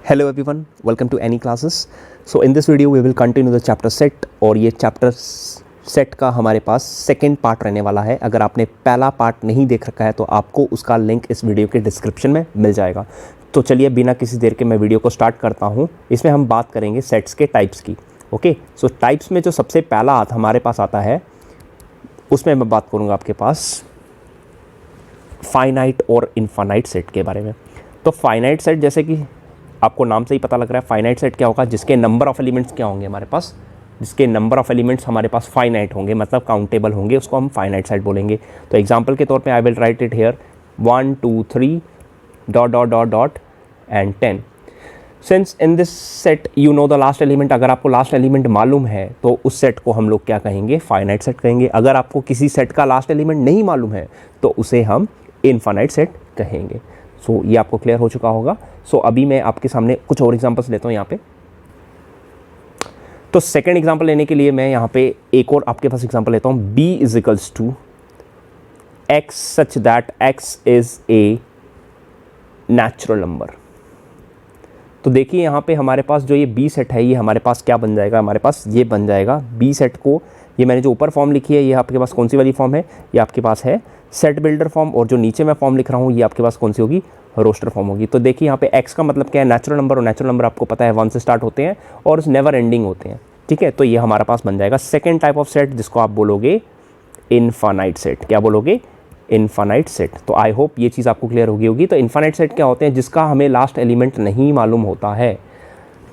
Hello everyone, welcome to Any Classes. So in this video we will continue the chapter set और ये chapter set का हमारे पास second part रहने वाला है. अगर आपने पहला पार्ट नहीं देख रखा है तो आपको उसका लिंक इस वीडियो के डिस्क्रिप्शन में मिल जाएगा. तो चलिए बिना किसी देर के मैं वीडियो को स्टार्ट करता हूँ. इसमें हम बात करेंगे सेट्स के टाइप्स की. ओके, सो टाइप्स में जो सबसे पहला हमारे पास आता है उसमें मैं बात करूँगा आपके पास फाइनाइट और इनफाइनाइट सेट के बारे में. तो फाइनाइट सेट जैसे कि आपको नाम से ही पता लग रहा है, फाइनाइट सेट क्या होगा, जिसके नंबर ऑफ एलिमेंट्स क्या होंगे हमारे पास, जिसके नंबर ऑफ एलिमेंट्स हमारे पास फाइनाइट होंगे, मतलब काउंटेबल होंगे, उसको हम फाइनाइट सेट बोलेंगे. तो एग्जांपल के तौर पे I will write it here 1 2 3 dot dot dot dot and 10. Since in this set you know the last element, अगर आपको लास्ट एलिमेंट मालूम है तो उस सेट को हम लोग क्या कहेंगे, फाइनाइट सेट कहेंगे. अगर आपको किसी सेट का लास्ट एलिमेंट नहीं मालूम है तो उसे हम इनफाइनाइट सेट कहेंगे. सो ये आपको क्लियर हो चुका होगा. सो अभी मैं आपके सामने कुछ और एग्जांपल्स लेता हूँ यहाँ पे. तो सेकंड एग्जांपल लेने के लिए मैं यहाँ पे एक और आपके पास एग्जांपल लेता हूँ. b is equals to x such that x is a natural number. तो देखिए यहाँ पे हमारे पास जो ये b सेट है ये हमारे पास क्या बन जाएगा, हमारे पास ये बन जाएगा b सेट को. ये मैंने जो ऊपर फॉर्म लिखी है ये आपके पास कौन सी वाली फॉर्म है, ये आपके पास है सेट बिल्डर फॉर्म, और जो नीचे मैं फॉर्म लिख रहा हूँ ये आपके पास कौन सी होगी, रोस्टर फॉर्म होगी. तो देखिए यहाँ पे x का मतलब क्या है, नेचुरल नंबर, और नेचुरल नंबर आपको पता है 1 से स्टार्ट होते हैं और नेवर एंडिंग होते हैं. ठीक है, तो ये हमारा पास बन जाएगा सेकेंड टाइप ऑफ सेट, जिसको आप बोलोगे इनफाइनाइट सेट. क्या बोलोगे, इनफाइनाइट सेट. तो आई होप ये चीज़ आपको क्लियर होगी. तो इनफाइनाइट सेट क्या होते हैं, जिसका हमें लास्ट एलिमेंट नहीं मालूम होता है.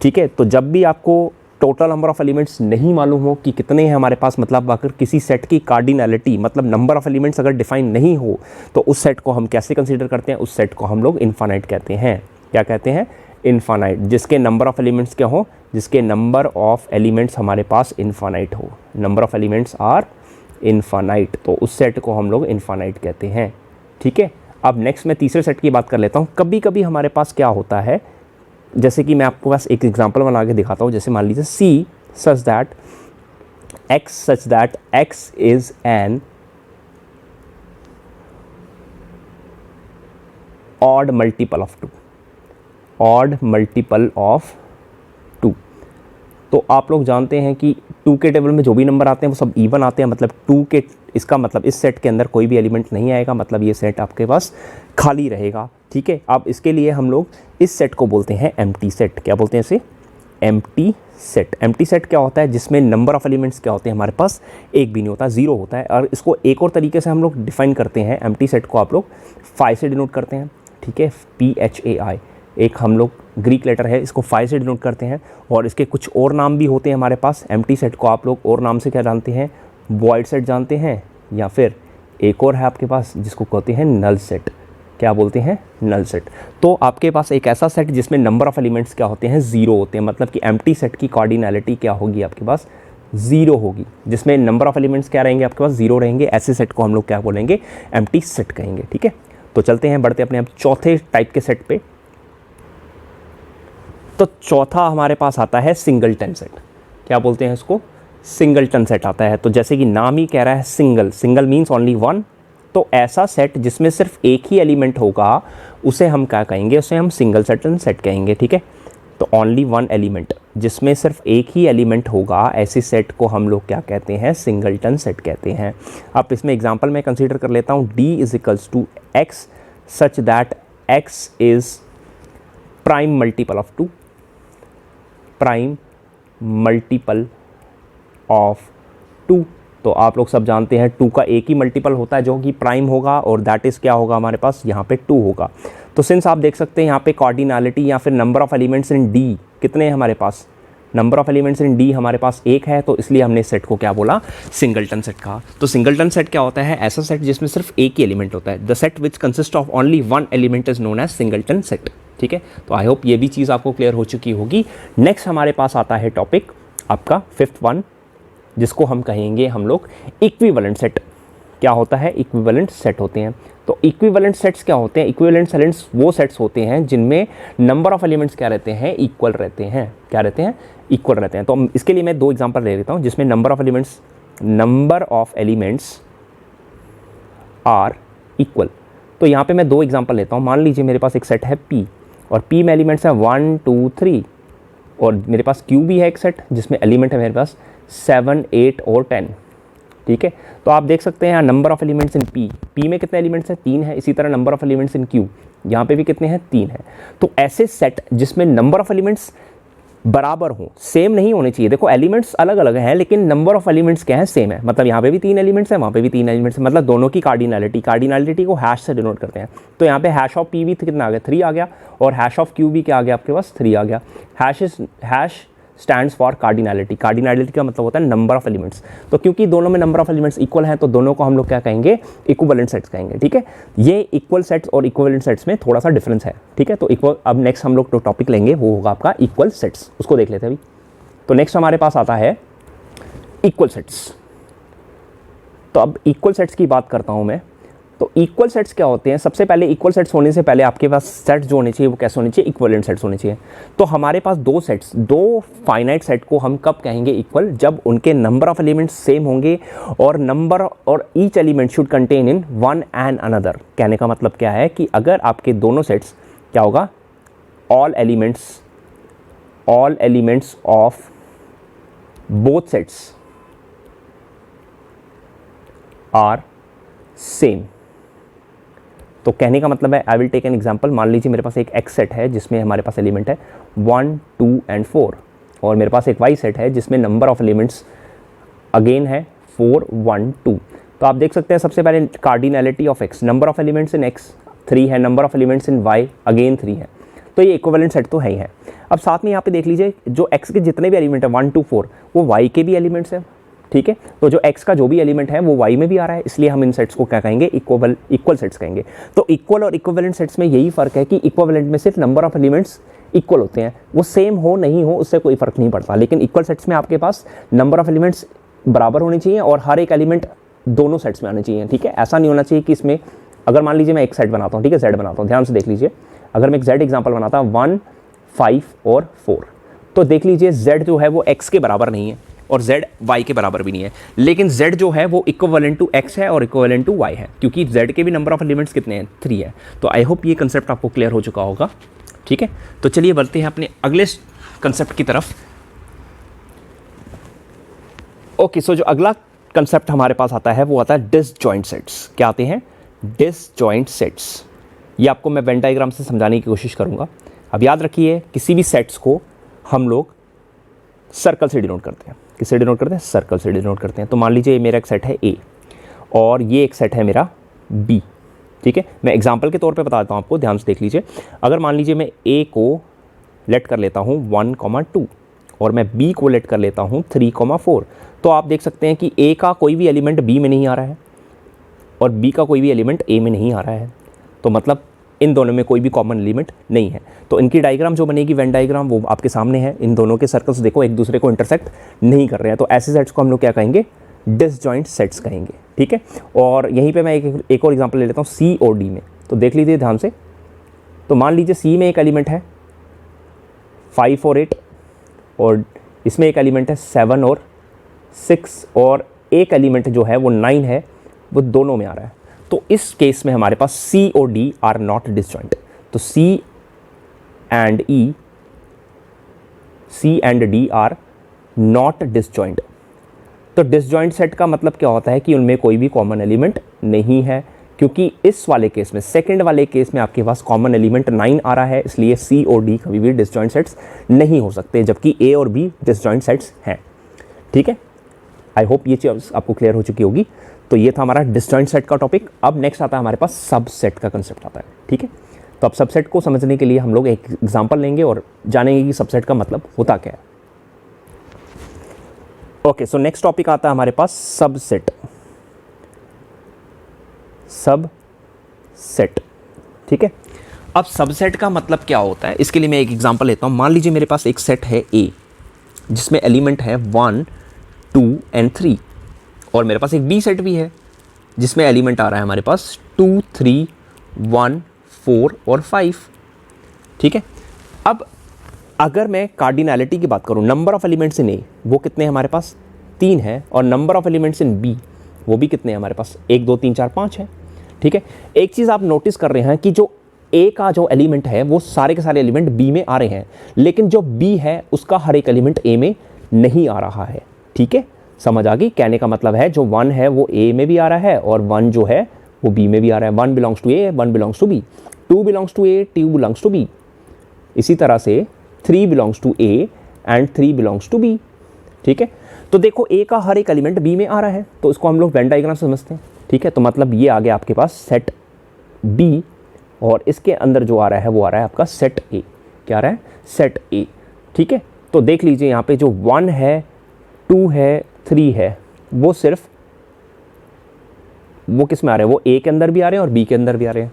ठीक है, तो जब भी आपको टोटल नंबर ऑफ एलिमेंट्स नहीं मालूम हो कि कितने हैं हमारे पास, मतलब अगर किसी सेट की कार्डिनैलिटी मतलब नंबर ऑफ एलिमेंट्स अगर डिफाइन नहीं हो तो उस सेट को हम कैसे कंसीडर करते हैं, उस सेट को हम लोग इनफाइनाइट कहते हैं. क्या कहते हैं, इनफाइनाइट. जिसके नंबर ऑफ एलिमेंट्स क्या हो, जिसके नंबर ऑफ एलिमेंट्स हमारे पास इनफाइनाइट हो, number of elements are infinite, तो उस सेट को हम लोग इनफाइनाइट कहते हैं. ठीक है, अब नेक्स्ट मैं तीसरे सेट की बात कर लेता हूँ. कभी कभी हमारे पास क्या होता है, जैसे कि मैं आपको पास एक एग्जांपल बना के दिखाता हूँ. जैसे मान लीजिए c such that x is an odd multiple of 2, odd multiple of 2. तो आप लोग जानते हैं कि 2 के टेबल में जो भी नंबर आते हैं वो सब इवन आते हैं, मतलब 2 के, इसका मतलब इस सेट के अंदर कोई भी एलिमेंट नहीं आएगा, मतलब ये सेट आपके पास खाली रहेगा. ठीक है, अब इसके लिए हम लोग इस सेट को बोलते हैं एम्प्टी सेट. क्या बोलते हैं इसे, एम्प्टी सेट. एम्प्टी सेट क्या होता है, जिसमें नंबर ऑफ एलिमेंट्स क्या होते हैं हमारे पास, एक भी नहीं होता, 0 होता है. और इसको एक और तरीके से हम लोग डिफाइन करते हैं, एम्प्टी सेट को आप लोग फाई से डिनोट करते हैं. ठीक है, PHAI एक हम लोग ग्रीक लेटर है, इसको फाई से डिनोट करते हैं. और इसके कुछ और नाम भी होते हैं हमारे पास. एम्प्टी सेट को आप लोग और नाम से क्या जानते हैं, वॉइड सेट जानते हैं, या फिर एक और है आपके पास जिसको कहते हैं नल सेट. क्या बोलते हैं, नल सेट. तो आपके पास एक ऐसा सेट जिसमें नंबर ऑफ एलिमेंट्स क्या होते हैं, 0 होते हैं, मतलब कि एम्प्टी सेट की कार्डिनैलिटी क्या होगी आपके पास, 0 होगी. जिसमें नंबर ऑफ एलिमेंट्स क्या रहेंगे आपके पास, 0 रहेंगे. ऐसे सेट को हम लोग क्या बोलेंगे, एम्प्टी सेट कहेंगे. ठीक है, तो चलते हैं, बढ़ते अपने आप चौथे टाइप के सेट पे. तो चौथा हमारे पास आता है सिंगलटन सेट. क्या बोलते हैं इसको, सिंगलटन सेट आता है. तो जैसे कि नाम ही कह रहा है single, single means only one. तो ऐसा सेट जिसमें सिर्फ एक ही एलिमेंट होगा उसे हम क्या कहेंगे, उसे हम सिंगलटन सेट कहेंगे. ठीक है, तो ओनली वन एलिमेंट, जिसमें सिर्फ एक ही एलिमेंट होगा, ऐसे सेट को हम लोग क्या कहते हैं, सिंगलटन सेट कहते हैं. अब इसमें एग्जांपल मैं कंसीडर कर लेता हूँ. d is equals to x such that x is prime multiple of 2, prime multiple of 2. तो आप लोग सब जानते हैं 2 का एक ही मल्टीपल होता है जो कि प्राइम होगा, और दैट इज़ क्या होगा हमारे पास, यहाँ पे 2 होगा. तो सिंस आप देख सकते हैं यहाँ पे कार्डिनैलिटी या फिर number of elements in d कितने हैं हमारे पास, number of elements in d हमारे पास 1 है, तो इसलिए हमने सेट को क्या बोला, सिंगलटन सेट कहा. तो सिंगलटन सेट क्या होता है, ऐसा सेट जिसमें सिर्फ एक ही एलिमेंट होता है. The set which consist of only one element is known as singleton set. ठीक है, तो आई होप ये भी चीज़ आपको क्लियर हो चुकी होगी. नेक्स्ट हमारे पास आता है टॉपिक आपका फिफ्थ वन, जिसको हम कहेंगे हम लोग इक्विवेलेंट सेट. क्या होता है, इक्विवेलेंट सेट होते हैं. तो इक्विवेलेंट सेट्स क्या होते हैं, इक्विवेलेंट सेट्स वो सेट्स होते हैं जिनमें नंबर ऑफ एलिमेंट्स क्या रहते हैं, इक्वल रहते हैं. क्या रहते हैं, इक्वल रहते हैं. तो इसके लिए मैं 2 एग्जांपल ले लेता हूँ जिसमें number of elements are equal. तो यहाँ पे मैं 2 एग्जांपल लेता हूँ. मान लीजिए मेरे पास एक सेट है P और P में एलिमेंट्स हैं 1 2 3, और मेरे पास Q भी है एक सेट जिसमें एलिमेंट है मेरे पास 7 8 और 10। ठीक है, तो आप देख सकते हैं यहाँ number of elements in P में कितने एलिमेंट्स हैं, 3 है। इसी तरह number of elements in Q, यहाँ पे भी कितने हैं, 3 है। तो ऐसे सेट जिसमें नंबर ऑफ एलिमेंट्स बराबर हो, सेम नहीं होने चाहिए। देखो एलिमेंट्स अलग अलग हैं लेकिन नंबर ऑफ एलिमेंट्स क्या है, सेम है। मतलब यहाँ पे भी 3 एलिमेंट्स हैं, वहाँ पे भी 3 एलिमेंट्स हैं, मतलब दोनों की कार्डिनैलिटी को हैश से डिनोट करते हैं। तो यहाँ पे हैश ऑफ P भी कितना आ गया, 3 आ गया, और हैश ऑफ Q भी क्या आ गया आपके पास, 3 आ गया। हैश स्टैंड्स फॉर कार्डिनैलिटी का मतलब होता है नंबर ऑफ एलिमेंट्स। तो क्योंकि दोनों में नंबर ऑफ एलिमेंट्स इक्वल हैं तो दोनों को हम लोग क्या कहेंगे, इक्विवेलेंट सेट्स कहेंगे। ठीक है, ये इक्वल सेट्स और इक्विवेलेंट सेट्स में थोड़ा सा डिफरेंस है। ठीक है, तो इक्वल, अब नेक्स्ट हम लोग जो टॉपिक लेंगे वो होगा आपका इक्वल सेट्स, उसको देख लेते हैं अभी। तो नेक्स्ट हमारे पास आता है इक्वल सेट्स। तो अब इक्वल सेट्स की बात करता हूं मैं। तो इक्वल सेट्स क्या होते हैं, सबसे पहले इक्वल सेट्स होने से पहले आपके पास सेट्स जो होने चाहिए वो कैसे होने चाहिए, इक्विवेलेंट सेट्स होने चाहिए। तो हमारे पास दो सेट्स, दो फाइनाइट सेट को हम कब कहेंगे इक्वल, जब उनके नंबर ऑफ एलिमेंट्स सेम होंगे और नंबर और each element should contain in one and another. कहने का मतलब क्या है कि अगर आपके दोनों सेट्स, क्या होगा, all elements of both sets are same. तो कहने का मतलब है, I will take an example. मान लीजिए मेरे पास एक एक्स सेट है जिसमें हमारे पास एलिमेंट है 1 2 एंड 4, और मेरे पास एक वाई सेट है जिसमें नंबर ऑफ एलिमेंट्स अगेन है 4 1 2। तो आप देख सकते हैं सबसे पहले cardinality of X, number of elements in X 3 है, number of elements in Y again 3 है। तो ये इक्विवेलेंट सेट तो है ही है। अब साथ में यहाँ पे देख लीजिए जो एक्स के जितने भी एलिमेंट है 1 2 4 वो वाई के भी एलिमेंट्स हैं। ठीक है, तो जो x का जो भी एलिमेंट है वो y में भी आ रहा है, इसलिए हम इन सेट्स को क्या कहेंगे, इक्वल सेट्स कहेंगे। तो इक्वल और इक्विवेलेंट सेट्स में यही फर्क है कि इक्विवेलेंट में सिर्फ नंबर ऑफ एलिमेंट्स इक्वल होते हैं, वो सेम हो नहीं हो उससे कोई फर्क नहीं पड़ता। लेकिन इक्वल सेट्स में आपके पास नंबर ऑफ एलिमेंट्स बराबर होने चाहिए और हर एक एलिमेंट दोनों सेट्स में आने चाहिए। ठीक है, ऐसा नहीं होना चाहिए कि इसमें, अगर मान लीजिए मैं एक सेट बनाता हूँ, ठीक है, Z बनाता हूँ, ध्यान से देख लीजिए, अगर मैं एक Z एग्जाम्पल बनाता हूँ 1 5 और 4, तो देख लीजिए Z जो है वो x के बराबर नहीं है और Z y के बराबर भी नहीं है, लेकिन Z जो है वो इक्विवेलेंट टू x है और इक्विवेलेंट टू y है, क्योंकि Z के भी नंबर ऑफ एलिमेंट्स कितने हैं, 3 है। तो आई होप ये कंसेप्ट आपको क्लियर हो चुका होगा। ठीक है, तो चलिए बढ़ते हैं अपने अगले कंसेप्ट की तरफ। ओके, सो जो अगला कंसेप्ट हमारे पास आता है वो आता है डिसजॉइंट सेट्स। क्या आते हैं, डिसजॉइंट सेट्स। ये आपको मैं वेन डायग्राम से समझाने की कोशिश करूँगा। अब याद रखिए, किसी भी सेट्स को हम लोग सर्कल से डिनोट करते हैं। किससे डिनोट करते हैं, सर्कल से डिनोट करते हैं। तो मान लीजिए मेरा एक सेट है A और ये एक सेट है मेरा B। ठीक है, मैं एग्जांपल के तौर पे बता देता हूँ आपको, ध्यान से देख लीजिए। अगर मान लीजिए मैं A को लेट कर लेता हूँ 1,2 और मैं B को लेट कर लेता हूँ 3,4, तो आप देख सकते हैं कि A का कोई भी एलिमेंट B में नहीं आ रहा है और B का कोई भी एलिमेंट A में नहीं आ रहा है। तो मतलब इन दोनों में कोई भी कॉमन एलिमेंट नहीं है। तो इनकी डायग्राम जो बनेगी, वेन डायग्राम, वो आपके सामने है। इन दोनों के सर्कल्स देखो एक दूसरे को इंटरसेक्ट नहीं कर रहे हैं, तो ऐसे सेट्स को हम लोग क्या कहेंगे, डिसजॉइंट सेट्स कहेंगे। ठीक है, और यहीं पे मैं एक और एग्जांपल ले लेता हूँ C और D में। तो देख लीजिए ध्यान से, तो मान लीजिए C में एक एलिमेंट है 5 और 8 और इसमें एक एलिमेंट है 7 और 6 और एक एलिमेंट जो है वो 9 है, वो दोनों में आ रहा है। तो इस केस में हमारे पास C और D आर नॉट डिसजॉइंट। तो C and D are not disjoint. तो डिसजॉइंट सेट का मतलब क्या होता है कि उनमें कोई भी कॉमन एलिमेंट नहीं है, क्योंकि इस वाले केस में, सेकंड वाले केस में आपके पास कॉमन एलिमेंट 9 आ रहा है, इसलिए C और D कभी भी डिसजॉइंट सेट्स नहीं हो सकते, जबकि A और B डिसजॉइंट सेट्स हैं। ठीक है, आई होप ये चीज़ आपको क्लियर हो चुकी होगी। तो ये था हमारा डिसजॉइंट सेट का टॉपिक। अब नेक्स्ट आता है हमारे पास सबसेट का कंसेप्ट आता है। ठीक है, तो अब सबसेट को समझने के लिए हम लोग एक एग्जांपल लेंगे और जानेंगे कि सबसेट का मतलब होता क्या है। ओके, सो नेक्स्ट टॉपिक आता है हमारे पास सबसेट। सबसेट, ठीक है। अब सबसेट का मतलब क्या होता है, इसके लिए मैं एक एग्जांपल लेता हूं। मान लीजिए मेरे पास एक सेट है A जिसमें एलिमेंट है 1 2 एंड 3 और मेरे पास एक B सेट भी है जिसमें एलिमेंट आ रहा है हमारे पास 2 3 1 4 और 5। ठीक है, अब अगर मैं कार्डिनैलिटी की बात करूं, number of elements in A वो कितने हैं हमारे पास 3 है, और number of elements in B वो भी कितने हैं हमारे पास 1 2 3 4 5 है। ठीक है, एक चीज़ आप नोटिस कर रहे हैं कि जो ए का जो एलिमेंट है वो सारे के सारे एलिमेंट बी में आ रहे हैं, लेकिन जो बी है उसका हर एक एलिमेंट ए में नहीं आ रहा है। ठीक है, समझ आ गई? कहने का मतलब है जो 1 है वो ए में भी आ रहा है और 1 जो है वो बी में भी आ रहा है। 1 belongs to A, 1 belongs to B, 2 belongs to A, 2 belongs to B. इसी तरह से 3 belongs to A and 3 belongs to B. ठीक है, तो देखो ए का हर एक एलिमेंट बी में आ रहा है, तो इसको हम लोग वेन डायग्राम समझते हैं। ठीक है, तो मतलब ये आ गया आपके पास सेट बी और इसके अंदर जो आ रहा है वो आ रहा है आपका सेट ए। क्या आ रहा है? सेट ए। ठीक है, तो देख लीजिए यहाँ पे जो 1 है, 2 है, 3 है, वो सिर्फ वो किस में आ रहे हैं? वो ए के अंदर भी आ रहे हैं और बी के अंदर भी आ रहे हैं,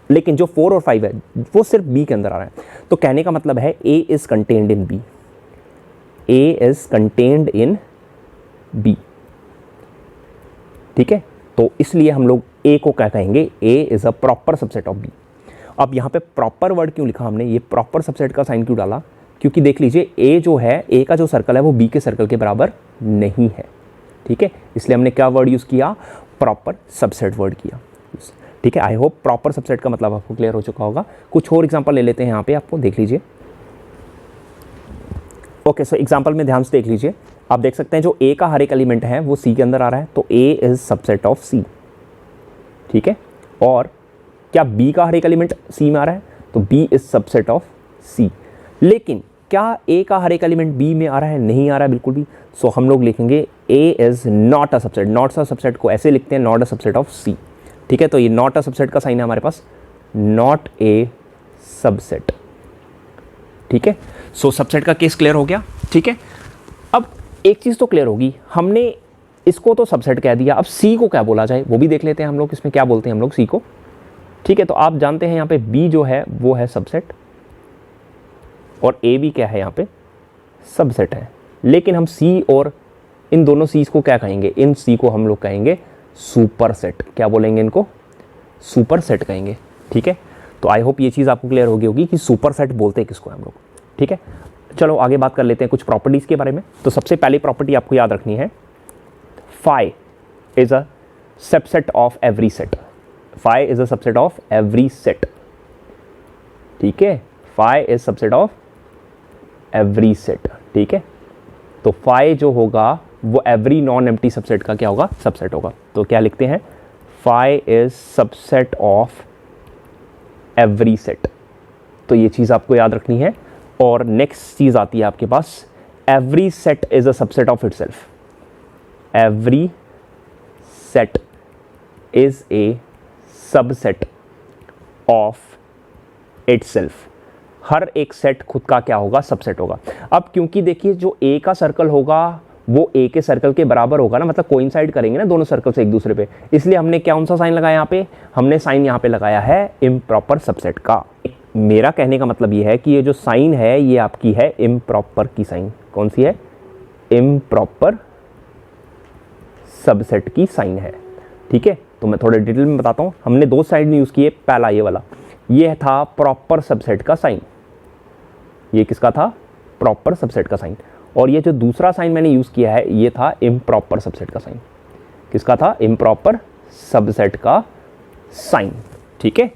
लेकिन जो 4 और 5 है वो सिर्फ बी के अंदर आ रहा है। तो कहने का मतलब है A is contained in B, A is contained in B. ठीक है, तो इसलिए हम लोग ए को क्या कहेंगे? A is a proper subset of B. अब यहाँ पे प्रॉपर वर्ड क्यों लिखा हमने, ये प्रॉपर सबसेट का साइन क्यों डाला? क्योंकि देख लीजिए ए जो है, ए का जो सर्कल है वो बी के सर्कल के बराबर नहीं है। ठीक है, इसलिए हमने क्या वर्ड यूज़ किया? प्रॉपर सबसेट वर्ड किया। ठीक है, आई होप प्रॉपर सबसेट का मतलब आपको क्लियर हो चुका होगा। कुछ और एग्जांपल ले लेते हैं यहाँ पे, आपको देख लीजिए। ओके, सो एग्जांपल में ध्यान से देख लीजिए। आप देख सकते हैं जो ए का हर एक एलिमेंट है वो सी के अंदर आ रहा है, तो ए इज सबसेट ऑफ सी। ठीक है, और क्या बी का हर एक एलिमेंट सी में आ रहा है? तो बी इज सबसेट ऑफ सी। लेकिन क्या ए का हर एक एलिमेंट बी में आ रहा है? नहीं आ रहा है बिल्कुल भी। सो हम लोग लिखेंगे A is not a subset. Not a subset को ऐसे लिखते हैं, not a subset of C. ठीक है, तो ये नॉट अ सबसेट का साइन है हमारे पास, नॉट ए सबसेट। ठीक है, सो सबसेट का केस क्लियर हो गया। ठीक है, अब एक चीज़ तो क्लियर होगी, हमने इसको तो सबसेट कह दिया, अब सी को क्या बोला जाए वो भी देख लेते हैं हम लोग। इसमें क्या बोलते हैं हम लोग सी को? ठीक है, तो आप जानते हैं यहाँ पे बी जो है वो है सबसेट और ए भी क्या है यहाँ पे? सबसेट है। लेकिन हम सी और इन दोनों सीज को क्या कहेंगे? इन सी को हम लोग कहेंगे सुपर सेट। क्या बोलेंगे इनको? सुपर सेट कहेंगे। ठीक है, तो आई होप ये चीज़ आपको क्लियर हो गई होगी कि सुपर सेट बोलते हैं किसको हम लोग। ठीक है, चलो आगे बात कर लेते हैं कुछ प्रॉपर्टीज़ के बारे में। तो सबसे पहली प्रॉपर्टी आपको याद रखनी है, phi is a subset of every set. Phi is a subset of every set. ठीक है, phi is subset of every set. ठीक है, तो फाई जो होगा वो एवरी नॉन एम्प्टी सबसेट का क्या होगा? सबसेट होगा। तो क्या लिखते हैं? Phi is subset of every set. तो ये चीज़ आपको याद रखनी है। और नेक्स्ट चीज़ आती है आपके पास, every set is a subset of itself. Every set is a subset of itself. हर एक सेट खुद का क्या होगा? सबसेट होगा। अब क्योंकि देखिए जो ए का सर्कल होगा वो ए के सर्कल के बराबर होगा ना, मतलब कोइंसाइड करेंगे ना दोनों सर्कल से एक दूसरे पे, इसलिए हमने कौन सा साइन लगाया यहाँ पे? हमने साइन यहाँ पे लगाया है इम्प्रॉपर सबसेट का। मेरा कहने का मतलब ये है कि ये जो साइन है ये आपकी है इम्प्रॉपर की साइन। कौन सी है? इम्प्रॉपर सबसेट की साइन है। ठीक है, तो मैं थोड़े डिटेल में बताता हूँ। हमने दो साइन यूज़ किए। पहला ये वाला, ये था प्रॉपर सबसेट का साइन। ये किसका था? प्रॉपर सबसेट का साइन। और ये जो दूसरा साइन मैंने यूज़ किया है ये था इम्प्रॉपर सबसेट का साइन। किसका था? इम्प्रॉपर सबसेट का साइन। ठीक है,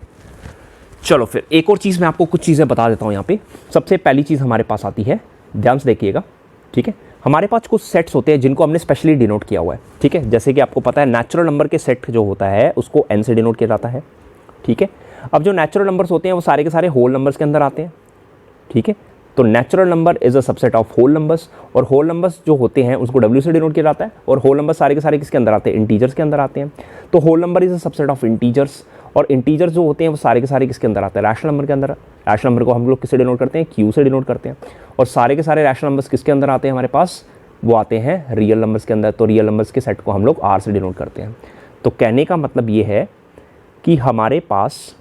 चलो फिर एक और चीज़ मैं आपको कुछ चीज़ें बता देता हूँ यहाँ पे। सबसे पहली चीज़ हमारे पास आती है, ध्यान से देखिएगा। ठीक है, हमारे पास कुछ सेट्स होते हैं जिनको हमने स्पेशली डिनोट किया हुआ है। ठीक है, जैसे कि आपको पता है नेचुरल नंबर के सेट जो होता है उसको n से डिनोट किया जाता है। ठीक है, अब जो नेचुरल नंबर्स होते हैं वो सारे के सारे होल नंबर्स के अंदर आते हैं। ठीक है, तो natural number is a subset of whole numbers, और होल नंबर्स जो होते हैं उसको w से डिनोट किया जाता है। और होल नंबर सारे के सारे किसके अंदर आते हैं? इंटीजर्स के अंदर आते हैं। तो whole number is a subset of integers, और इंटीजर्स जो होते हैं वो सारे के सारे किसके अंदर आते हैं? रैशनल नंबर के अंदर। रैशनल नंबर को हम लोग किससे डिनोट करते हैं? q से डिनोट करते हैं। और सारे के सारे रैशनल नंबर्स किसके अंदर आते हैं हमारे पास? वो आते हैं रियल नंबर्स के अंदर। तो रियल नंबर्स के सेट को हम लोग r से डिनोट करते हैं। तो कहने का मतलब ये है कि हमारे पास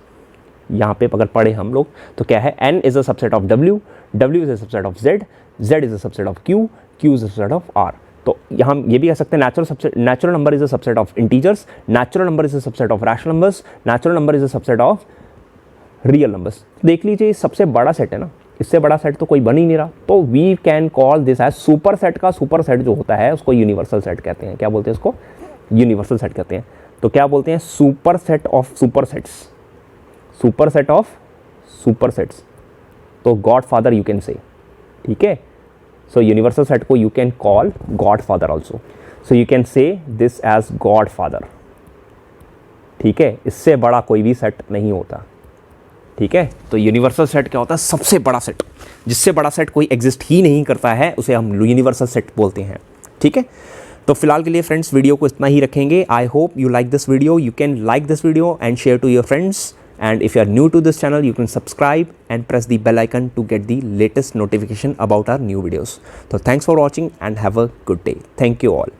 यहाँ पे अगर पढ़े हम लोग तो क्या है? n is a subset of w, w is a subset of z, z is a subset of q, q is a subset of r। तो यहाँ ये भी कह सकते हैं natural number is a subset of integers, natural number is a subset of rational numbers, natural number is a subset of real numbers. देख लीजिए सबसे बड़ा सेट है ना, इससे बड़ा सेट तो कोई बन ही नहीं रहा। तो we can call this as super set का सुपर सेट जो होता है उसको यूनिवर्सल सेट कहते हैं। क्या बोलते हैं उसको? यूनिवर्सल सेट कहते हैं। तो क्या बोलते हैं? Super set of super sets. Super set of super sets, तो god father you can say, ठीक है। सो यूनिवर्सल सेट को you can call god father also, so you can say this as god father, ठीक है। इससे बड़ा कोई भी सेट नहीं होता, ठीक है। तो यूनिवर्सल सेट क्या होता है, सबसे बड़ा सेट, जिससे बड़ा सेट कोई एग्जिस्ट ही नहीं करता है उसे हम यूनिवर्सल सेट बोलते हैं, ठीक है। तो फिलहाल के लिए फ्रेंड्स वीडियो को इतना ही रखेंगे। I hope you like this video, you can like this video and share to your friends, and if you are new to this channel you can subscribe and press the bell icon to get the latest notification about our new videos. So thanks for watching and have a good day. Thank you all.